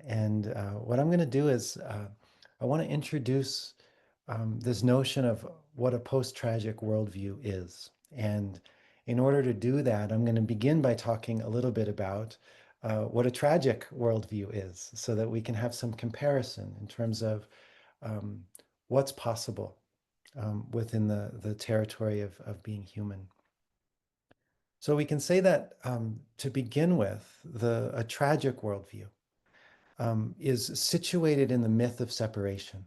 And what I'm going to do is I want to introduce this notion of what a post-tragic worldview is. And in order to do that, I'm going to begin by talking a little bit about what a tragic worldview is, so that we can have some comparison in terms of um, what's possible within the territory of being human. So we can say that to begin with, a tragic worldview is situated in the myth of separation.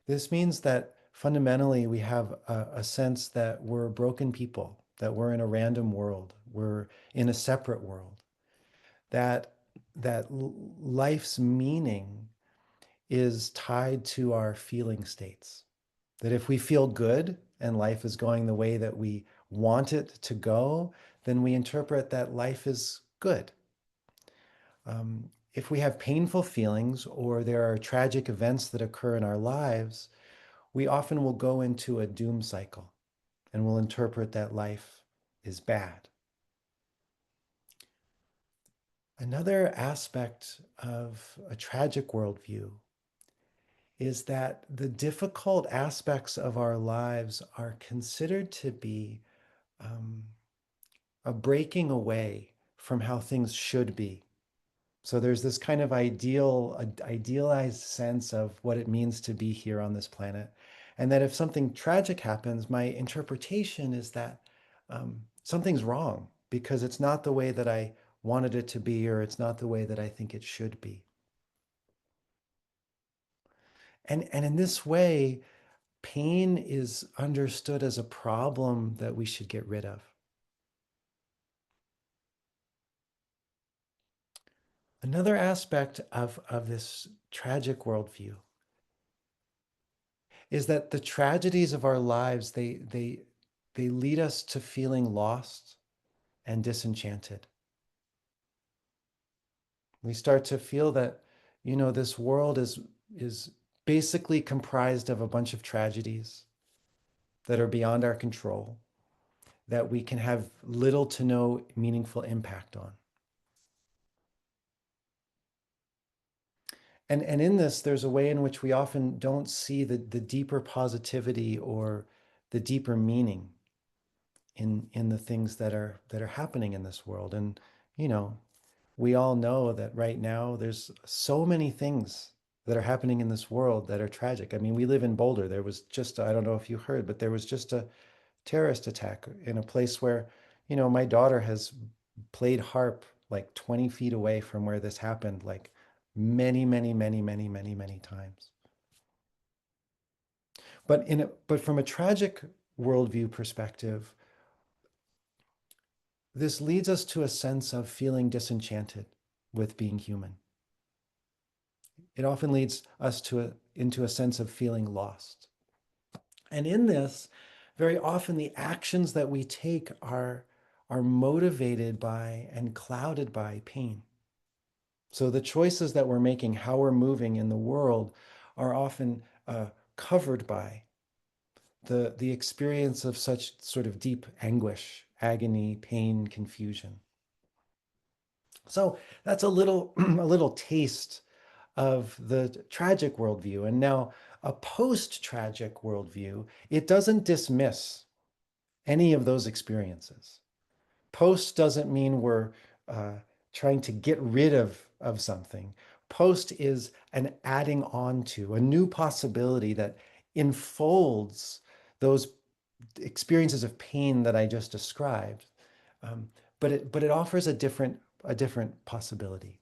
This means that fundamentally we have a sense that we're broken people, that we're in a random world, we're in a separate world, that life's meaning is tied to our feeling states. That if we feel good and life is going the way that we want it to go, then we interpret that life is good. If we have painful feelings or there are tragic events that occur in our lives, we often will go into a doom cycle and will interpret that life is bad. Another aspect of a tragic worldview is that the difficult aspects of our lives are considered to be um, a breaking away from how things should be. So there's this kind of idealized sense of what it means to be here on this planet. And that if something tragic happens, my interpretation is that something's wrong because it's not the way that I wanted it to be, or it's not the way that I think it should be. And in this way, pain is understood as a problem that we should get rid of. Another aspect of this tragic worldview is that the tragedies of our lives, they lead us to feeling lost and disenchanted. We start to feel that, this world is basically comprised of a bunch of tragedies that are beyond our control, that we can have little to no meaningful impact on. And in this, there's a way in which we often don't see the deeper positivity or the deeper meaning in the things that are happening in this world. And you know, we all know that right now there's so many things that are happening in this world that are tragic. I mean, we live in Boulder. There was just, I don't know if you heard, but there was just a terrorist attack in a place where, my daughter has played harp like 20 feet away from where this happened, like many, many, many, many, many, many times. But from a tragic worldview perspective, this leads us to a sense of feeling disenchanted with being human. It often leads us into a sense of feeling lost. And in this, very often the actions that we take are motivated by and clouded by pain. So the choices that we're making, how we're moving in the world, are often covered by the experience of such sort of deep anguish, agony, pain, confusion. So that's a little a little taste of the tragic worldview. And now a post-tragic worldview, it doesn't dismiss any of those experiences. Post doesn't mean we're uh, trying to get rid of something. Post is an adding on to, a new possibility that enfolds those experiences of pain that I just described. Um, but it offers a different possibility.